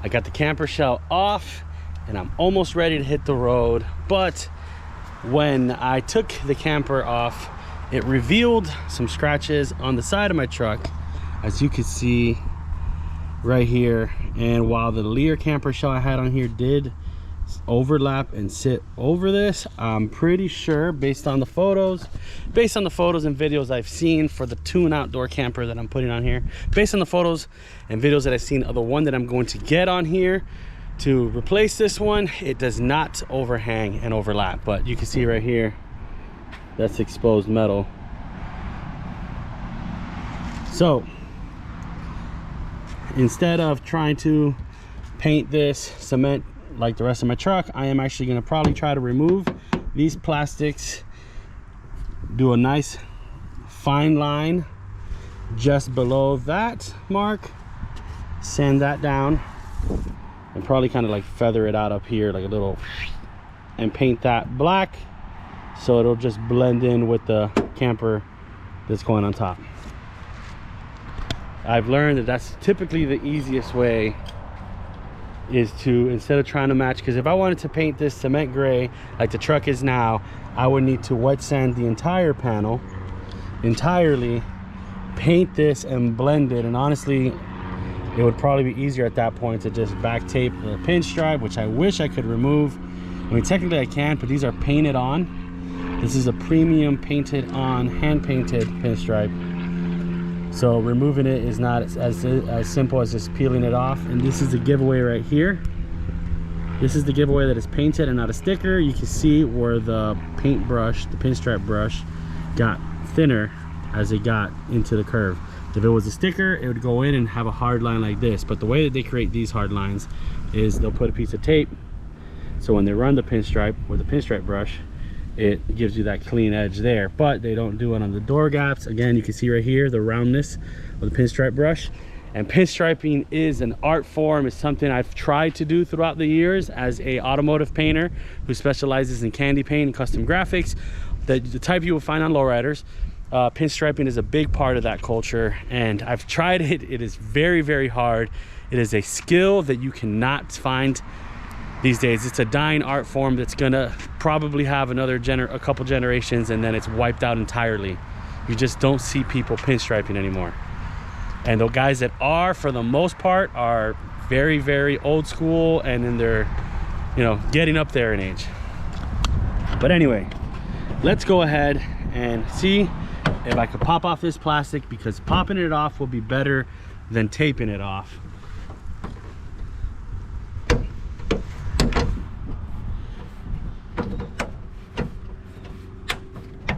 I got the camper shell off and I'm almost ready to hit the road, but when I took the camper off, it revealed some scratches on the side of my truck, as you can see right here. And while the LEER camper shell I had on here did overlap and sit over this, I'm pretty sure based on the photos and videos I've seen for the Tune Outdoor camper that I'm putting on here, based on the photos and videos that I've seen of the one that I'm going to get on here to replace this one, it does not overhang and overlap. But you can see right here, that's exposed metal. So instead of trying to paint this cement like the rest of my truck, I am actually going to probably try to remove these plastics, do a nice fine line just below that mark, sand that down, and probably kind of like feather it out up here like a little, and paint that black so it'll just blend in with the camper that's going on top. I've learned that that's typically the easiest way, is to, instead of trying to match, because if I wanted to paint this cement gray like the truck is now, I would need to wet sand the entire panel entirely, paint this and blend it, and honestly it would probably be easier at that point to just back tape the pinstripe, which I wish I could remove. I mean, technically I can, but these are painted on. This is a premium painted on, hand painted pinstripe, so removing it is not as simple as just peeling it off. And this is the giveaway right here. This is the giveaway that is painted and not a sticker. You can see where the paintbrush, the pinstripe brush, got thinner as it got into the curve. If it was a sticker, it would go in and have a hard line like this. But the way that they create these hard lines is they'll put a piece of tape, so when they run the pinstripe with the pinstripe brush, it gives you that clean edge there. But they don't do it on the door gaps. Again, you can see right here the roundness of the pinstripe brush. And pinstriping is an art form. It's something I've tried to do throughout the years as a automotive painter who specializes in candy paint and custom graphics, the type you will find on lowriders. Pinstriping is a big part of that culture, and I've tried it. It is very, very hard. It is a skill that you cannot find these days. It's a dying art form that's gonna probably have a couple generations, and then it's wiped out entirely. You just don't see people pinstriping anymore. And the guys that are, for the most part, are very, very old school, and in their, you know, getting up there in age. But anyway, let's go ahead and see if I could pop off this plastic, because popping it off will be better than taping it off.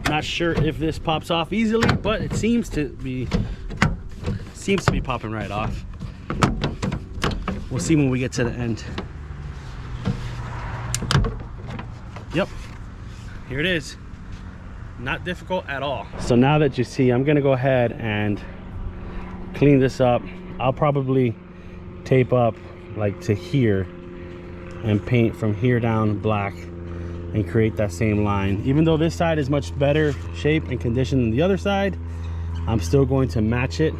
Not sure if this pops off easily, but it seems to be popping right off. We'll see when we get to the end. Yep, here it is. Not difficult at all. So now that you see, I'm gonna go ahead and clean this up. I'll probably tape up like to here and paint from here down black and create that same line. Even though this side is much better shape and condition than the other side, I'm still going to match it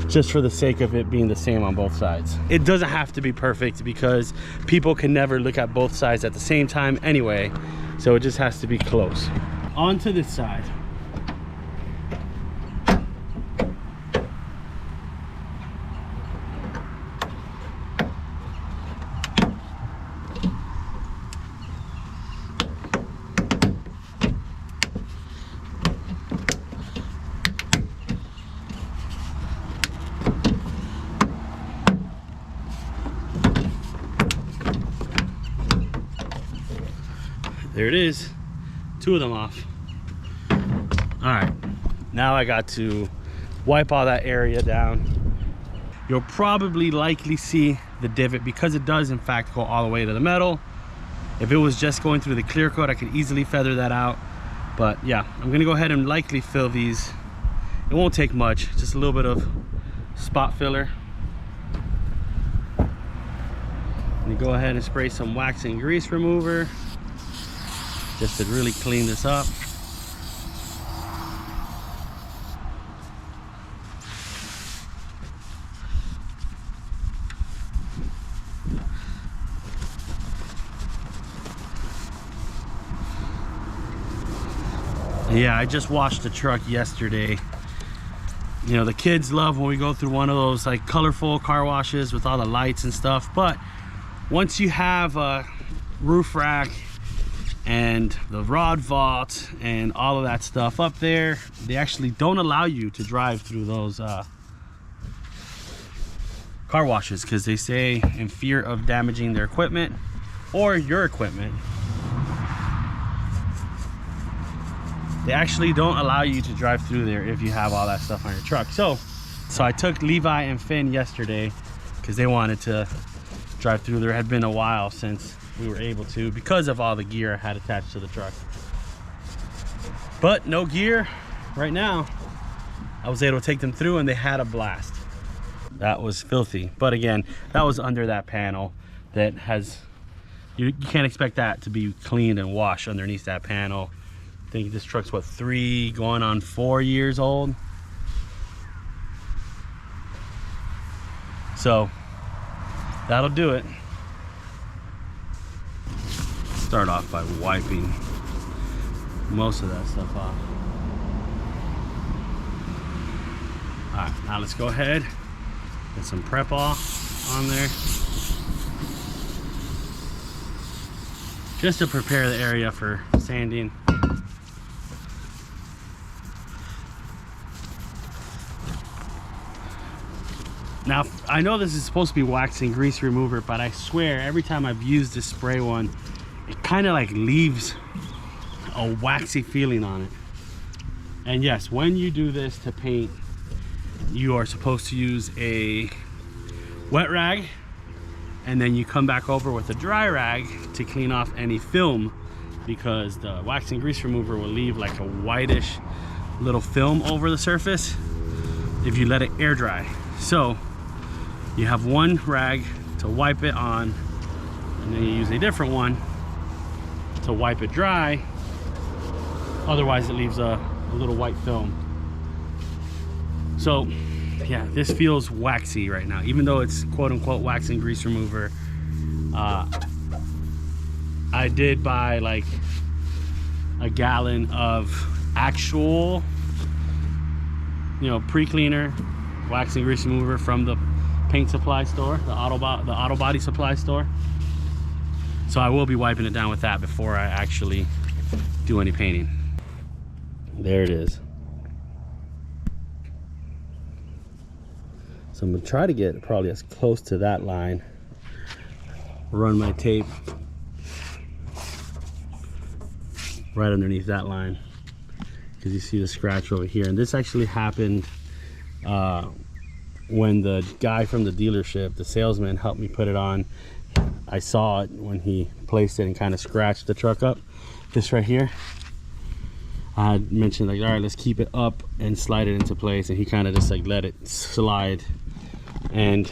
just for the sake of it being the same on both sides. It doesn't have to be perfect, because people can never look at both sides at the same time anyway, so it just has to be close. On to this side. There it is, 2 of them off. All right, now I got to wipe all that area down. You'll probably likely see the divot, because it does in fact go all the way to the metal. If it was just going through the clear coat, I could easily feather that out. But yeah, I'm gonna go ahead and likely fill these. It won't take much, just a little bit of spot filler. And you go ahead and spray some wax and grease remover just to really clean this up. Yeah, I just washed the truck yesterday. You know, the kids love when we go through one of those like colorful car washes with all the lights and stuff, but once you have a roof rack and the rod vault and all of that stuff up there, they actually don't allow you to drive through those car washes, because they say in fear of damaging their equipment or your equipment, they actually don't allow you to drive through there if you have all that stuff on your truck. So I took Levi and Finn yesterday because they wanted to drive through there. It had been a while since we were able to, because of all the gear I had attached to the truck. But no gear right now. I was able to take them through and they had a blast. That was filthy. But again, that was under that panel that has, you can't expect that to be cleaned and washed underneath that panel. I think this truck's what, 3 going on 4 years old. So that'll do it. Start off by wiping most of that stuff off. All right, now let's go ahead, get some prep off on there, just to prepare the area for sanding. Now, I know this is supposed to be wax and grease remover, but I swear every time I've used this spray one, it kind of like leaves a waxy feeling on it. And yes, when you do this to paint, you are supposed to use a wet rag, and then you come back over with a dry rag to clean off any film, because the wax and grease remover will leave like a whitish little film over the surface if you let it air dry. So you have one rag to wipe it on, and then you use a different one to wipe it dry. Otherwise it leaves a little white film. So yeah, this feels waxy right now, even though it's quote unquote wax and grease remover. I did buy like a gallon of actual, you know, pre-cleaner wax and grease remover from the paint supply store, the auto body supply store. So I will be wiping it down with that before I actually do any painting. There it is. So I'm gonna try to get probably as close to that line. Run my tape right underneath that line, because you see the scratch over here. And this actually happened when the guy from the dealership, the salesman, helped me put it on. I saw it when he placed it and kind of scratched the truck up. This right here, I had mentioned like, all right, let's keep it up and slide it into place, and he kind of just like let it slide and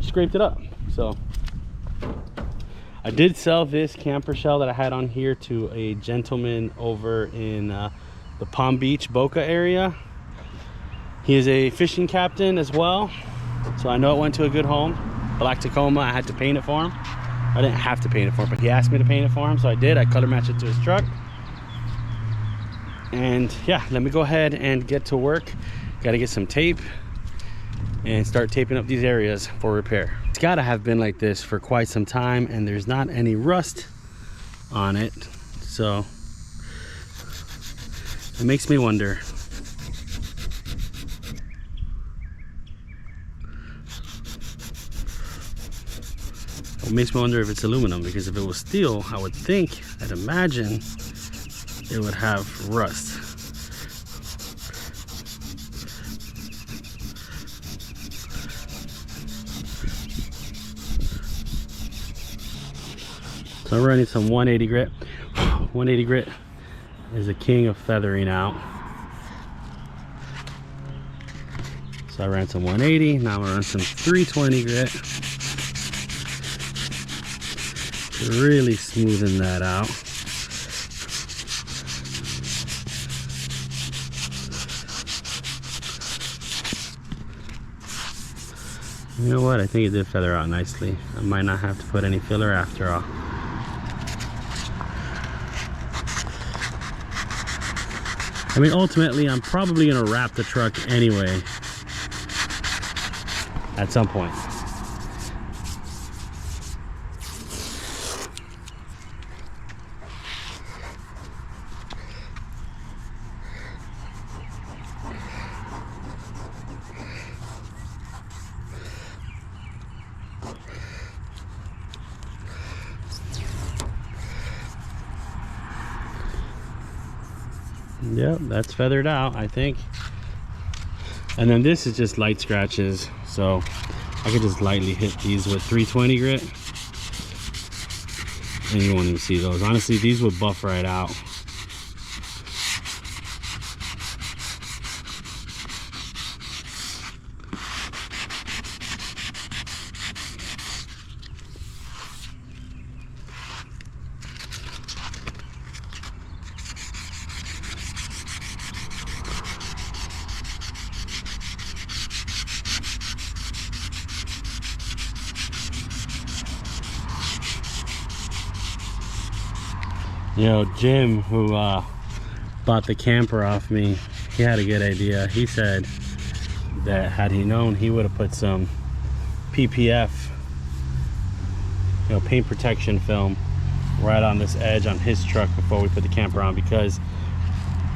scraped it up. So I did sell this camper shell that I had on here to a gentleman over in the Palm Beach, Boca area. He is a fishing captain as well, so I know it went to a good home. Black Tacoma. I had to paint it for him. I didn't have to paint it for him, but he asked me to paint it for him, so I did. I color matched it to his truck. And yeah, let me go ahead and get to work. Got to get some tape and start taping up these areas for repair. It's got to have been like this for quite some time, and there's not any rust on it, so it makes me wonder. It makes me wonder if it's aluminum, because if it was steel, I would think, I'd imagine it would have rust. So I'm running some 180 grit. 180 grit is the king of feathering out. So I ran some 180, now I'm gonna run some 320 grit. Really smoothing that out. You know what? I think it did feather out nicely. I might not have to put any filler after all. I mean, ultimately, I'm probably gonna wrap the truck anyway at some point. Yep, that's feathered out, I think. And then this is just light scratches, so I could just lightly hit these with 320 grit and you won't even see those. Honestly, these would buff right out. You know, Jim, who bought the camper off me, he had a good idea. He said that had he known, he would have put some PPF, you know, paint protection film right on this edge on his truck before we put the camper on, because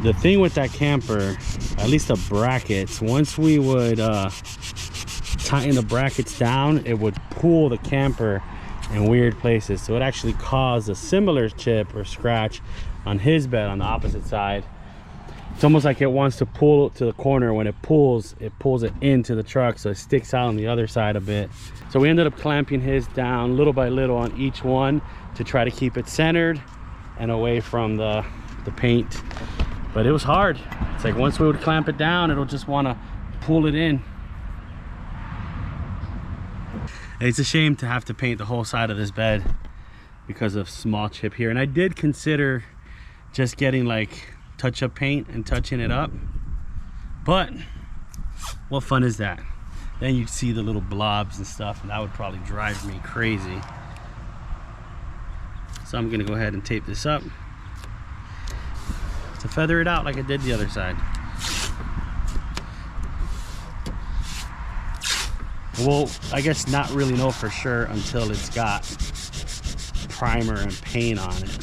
the thing with that camper, at least the brackets, once we would tighten the brackets down, it would pull the camper in weird places, so it actually caused a similar chip or scratch on his bed on the opposite side. It's almost like it wants to pull it to the corner. When it pulls it into the truck, so it sticks out on the other side a bit. So we ended up clamping his down little by little on each one to try to keep it centered and away from the paint. But it was hard. It's like once we would clamp it down, it'll just want to pull it in. It's a shame to have to paint the whole side of this bed because of small chip here. And I did consider just getting like touch-up paint and touching it up, but what fun is that? Then you'd see the little blobs and stuff, and that would probably drive me crazy. So I'm gonna go ahead and tape this up to feather it out like I did the other side. Well, I guess not really know for sure until it's got primer and paint on it.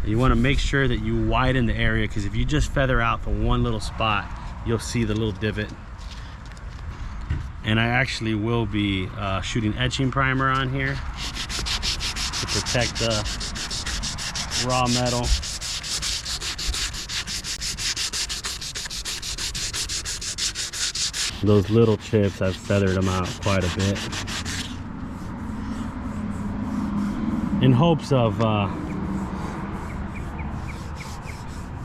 You want to make sure that you widen the area, because if you just feather out the one little spot, you'll see the little divot. And I actually will be shooting etching primer on here to protect the raw metal. Those little chips, I've feathered them out quite a bit in hopes of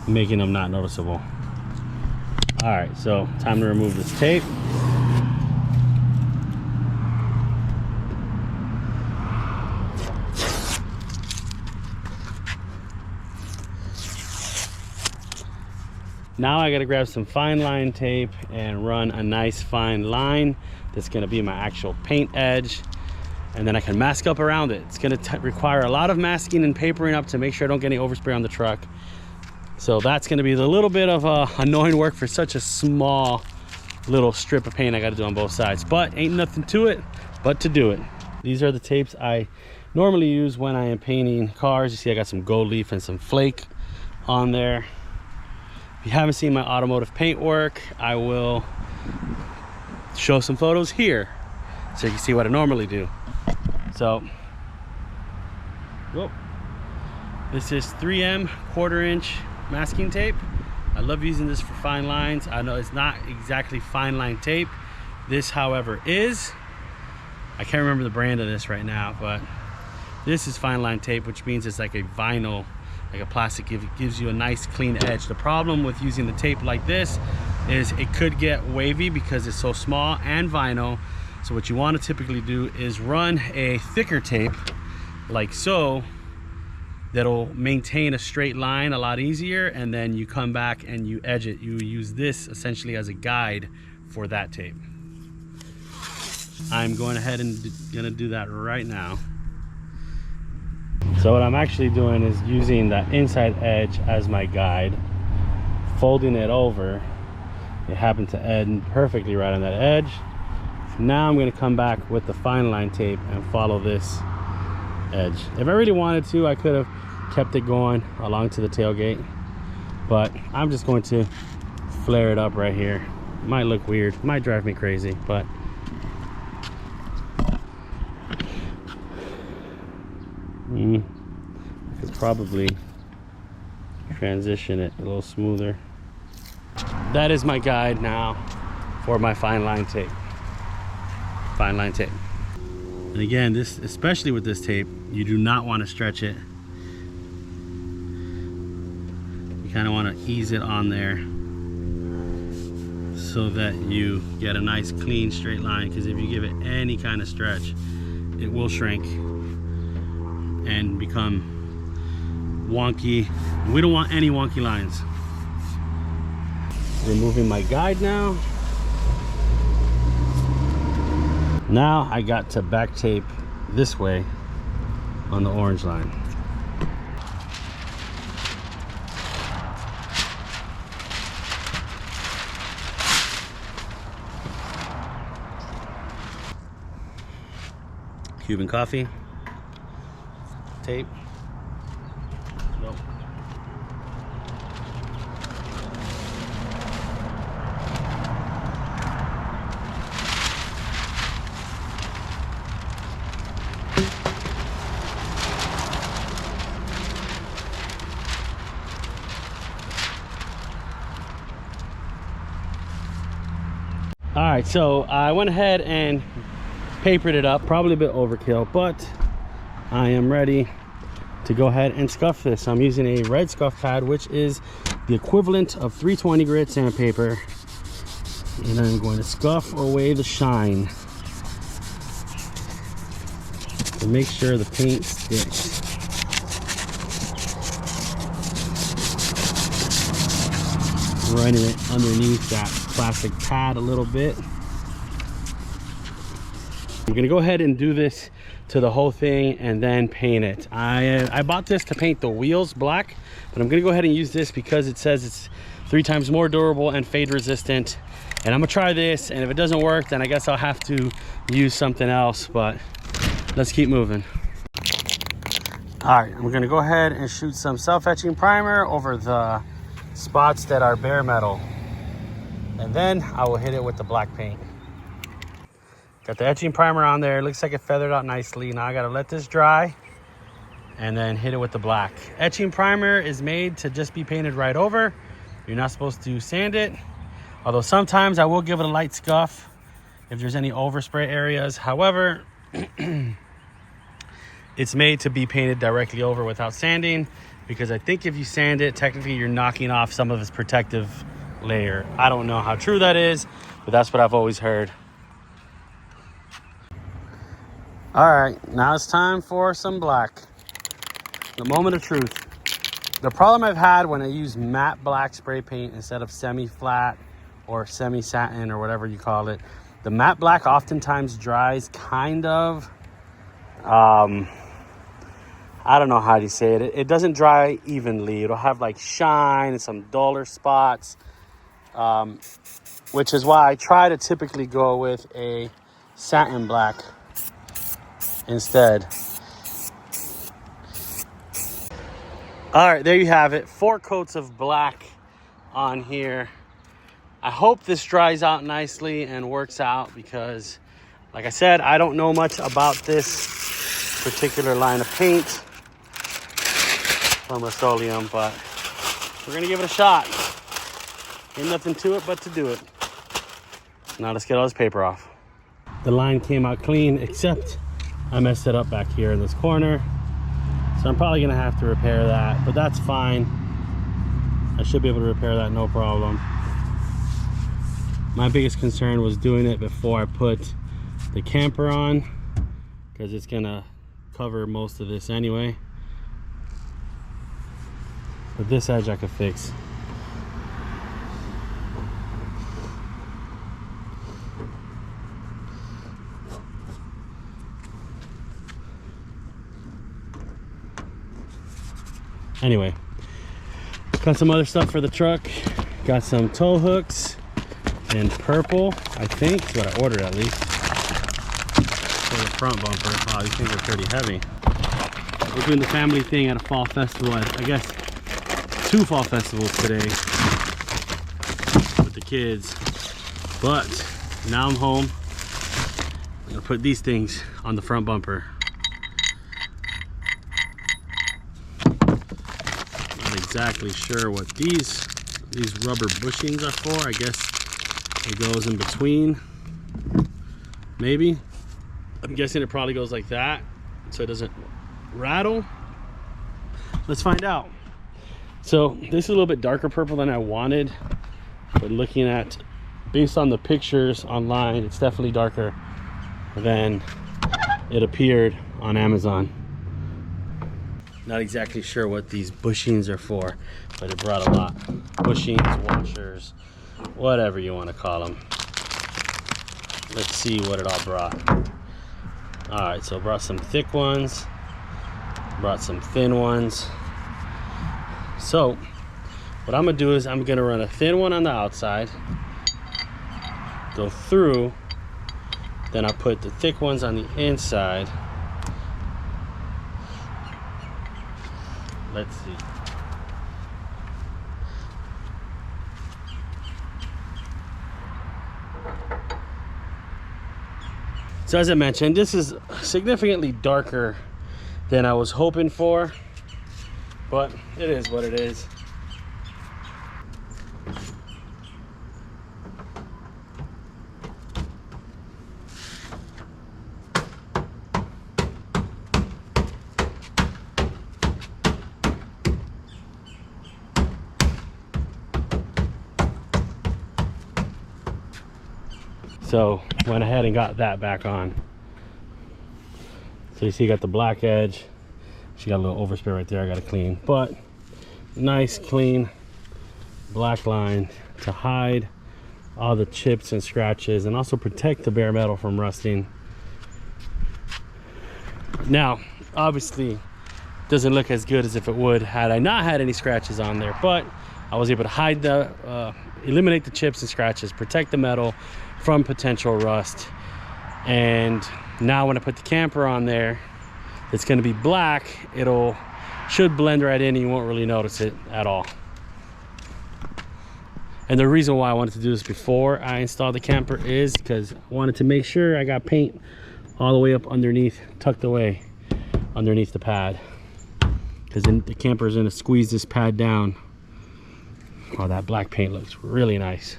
making them not noticeable. All right, so time to remove this tape. Now I gotta grab some fine line tape and run a nice fine line that's gonna be my actual paint edge, and then I can mask up around it. It's gonna require a lot of masking and papering up to make sure I don't get any overspray on the truck. So that's gonna be the little bit of annoying work for such a small little strip of paint I gotta do on both sides, but ain't nothing to it but to do it. These are the tapes I normally use when I am painting cars. You see I got some gold leaf and some flake on there. If you haven't seen my automotive paint work, I will show some photos here so you can see what I normally do. So, whoa. This is 3M 1/4 inch masking tape. I love using this for fine lines. I know it's not exactly fine line tape. This, however, is. I can't remember the brand of this right now, but this is fine line tape, which means it's like a vinyl, like a plastic. Gives you a nice clean edge. The problem with using the tape like this is it could get wavy because it's so small and vinyl. So what you want to typically do is run a thicker tape like so, that'll maintain a straight line a lot easier, and then you come back and you edge it. You use this essentially as a guide for that tape. I'm going ahead and gonna do that right now. So what I'm actually doing is using that inside edge as my guide, folding it over. It happened to end perfectly right on that edge. Now I'm going to come back with the fine line tape and follow this edge. If I really wanted to, I could have kept it going along to the tailgate, but I'm just going to flare it up right here. Might look weird, might drive me crazy, but I could probably transition it a little smoother. That is my guide now for my fine line tape. Fine line tape. And again, this, especially with this tape, you do not want to stretch it. You kind of want to ease it on there so that you get a nice clean straight line, because if you give it any kind of stretch, it will shrink and become wonky. We don't want any wonky lines. Removing my guide now. Now I got to back tape this way on the orange line. Cuban coffee tape. Nope. All right, so I went ahead and papered it up, probably a bit overkill, but I am ready to go ahead and scuff this. I'm using a red scuff pad, which is the equivalent of 320 grit sandpaper, and I'm going to scuff away the shine to make sure the paint sticks. Running it underneath that plastic pad a little bit. I'm gonna go ahead and do this to the whole thing and then paint it. I bought this to paint the wheels black, but I'm gonna go ahead and use this because it says it's 3 times more durable and fade resistant. And I'm gonna try this, and if it doesn't work, then I guess I'll have to use something else, but let's keep moving. All right, I'm gonna go ahead and shoot some self-etching primer over the spots that are bare metal, and then I will hit it with the black paint. Got the etching primer on there. It looks like it feathered out nicely. Now I gotta let this dry and then hit it with the black. Etching primer is made to just be painted right over. You're not supposed to sand it, although sometimes I will give it a light scuff if there's any overspray areas. However, it's made to be painted directly over without sanding, because I think if you sand it, technically you're knocking off some of its protective layer. I don't know how true that is, but that's what I've always heard. All right, now it's time for some black. The moment of truth. The problem I've had when I use matte black spray paint instead of semi-flat or semi-satin or whatever you call it, the matte black oftentimes dries kind of, I don't know how to say it. It doesn't dry evenly. It'll have like shine and some duller spots, which is why I try to typically go with a satin black instead. All right, there you have it. 4 coats of black on here. I hope this dries out nicely and works out, because like I said, I don't know much about this particular line of paint from Rust-Oleum, but we're gonna give it a shot. Ain't nothing to it but to do it. Now let's get all this paper off. The line came out clean, except I messed it up back here in this corner. So I'm probably gonna have to repair that, but that's fine. I should be able to repair that, no problem. My biggest concern was doing it before I put the camper on, because it's gonna cover most of this anyway. But this edge I could fix. Anyway, got some other stuff for the truck. Got some tow hooks in purple, I think. That's what I ordered, at least. For the front bumper. Wow, these things are pretty heavy. We're doing the family thing at a fall festival. I guess 2 fall festivals today with the kids. But now I'm home. I'm gonna put these things on the front bumper. Not exactly sure what these rubber bushings are for. I guess it goes in between. Maybe. I'm guessing it probably goes like that so it doesn't rattle. Let's find out. So this is a little bit darker purple than I wanted, but looking at, based on the pictures online, it's definitely darker than it appeared on Amazon. Not exactly sure what these bushings are for, but it brought a lot. Bushings, washers, whatever you want to call them. Let's see what it all brought. All right, so it brought some thick ones, brought some thin ones. So what I'm gonna do is I'm gonna run a thin one on the outside, go through, then I put the thick ones on the inside. Let's see. So as I mentioned, this is significantly darker than I was hoping for, but it is what it is. So went ahead and got that back on. So you see, you got the black edge. She got a little overspray right there. I got to clean, but nice clean black line to hide all the chips and scratches and also protect the bare metal from rusting. Now obviously doesn't look as good as if it would had I not had any scratches on there, but I was able to hide the eliminate the chips and scratches, protect the metal from potential rust. And now when I put the camper on there, it's going to be black. Should blend right in and you won't really notice it at all. And the reason why I wanted to do this before I installed the camper is because I wanted to make sure I got paint all the way up underneath, tucked away underneath the pad, because then the camper is going to squeeze this pad down. Oh, that black paint looks really nice.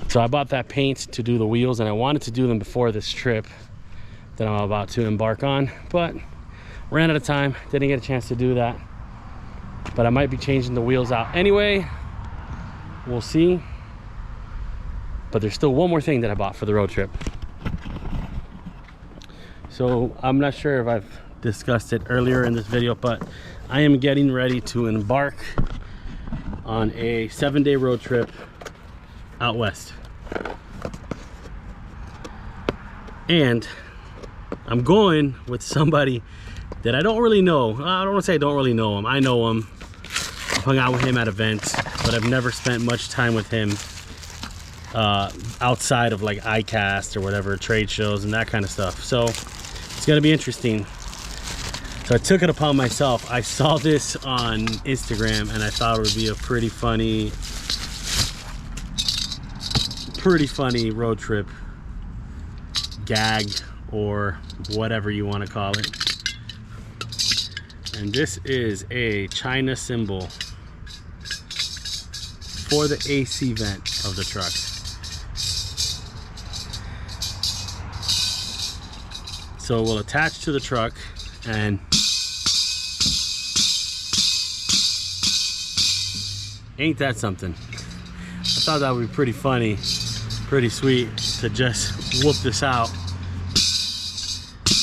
So I bought that paint to do the wheels, and I wanted to do them before this trip that I'm about to embark on, but ran out of time, didn't get a chance to do that. But I might be changing the wheels out anyway. We'll see. But there's still one more thing that I bought for the road trip. So I'm not sure if I've discussed it earlier in this video, but I am getting ready to embark on a 7-day road trip out west. And I'm going with somebody that I don't really know. I don't want to say I don't really know him. I know him. I've hung out with him at events, but I've never spent much time with him outside of like ICAST or whatever, trade shows and that kind of stuff. So it's gonna be interesting. So I took it upon myself. I saw this on Instagram and I thought it would be a pretty funny road trip gag or whatever you want to call it. And this is a China symbol for the AC vent of the truck. So we'll attach to the truck, and ain't that something? I thought that would be pretty funny, pretty sweet to just whoop this out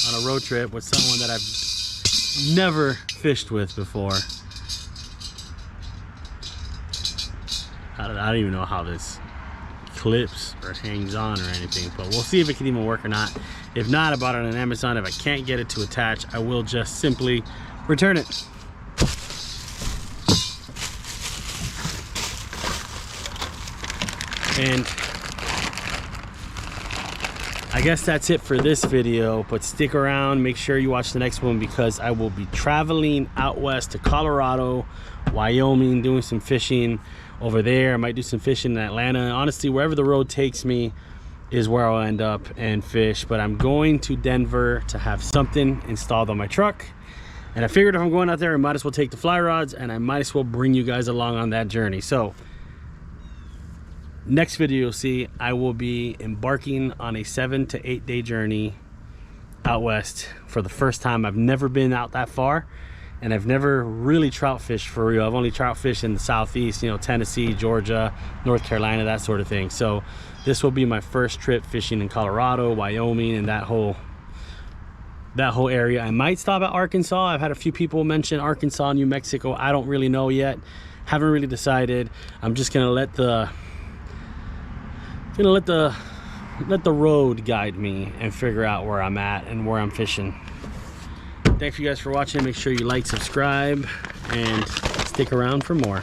on a road trip with someone that I've never fished with before. I don't even know how this clips or hangs on or anything, but we'll see if it can even work or not. If not, I bought it on Amazon. If I can't get it to attach, I will just simply return it. And I guess that's it for this video, but stick around, make sure you watch the next one, because I will be traveling out west to Colorado, Wyoming, doing some fishing over there. I might do some fishing in Atlanta. Honestly, wherever the road takes me is where I'll end up and fish. But I'm going to Denver to have something installed on my truck, and I figured if I'm going out there, I might as well take the fly rods, and I might as well bring you guys along on that journey. So next video you'll see I will be embarking on a 7 to 8 day journey out west for the first time. I've never been out that far, and I've never really trout fished for real. I've only trout fished in the southeast, you know, Tennessee, Georgia, North Carolina, that sort of thing. So this will be my first trip fishing in Colorado, Wyoming, and that whole area. I might stop at Arkansas. I've had a few people mention Arkansas, New Mexico. I don't really know yet. Haven't really decided. I'm just gonna let the road guide me and figure out where I'm at and where I'm fishing. Thanks you guys for watching. Make sure you like, subscribe, and stick around for more.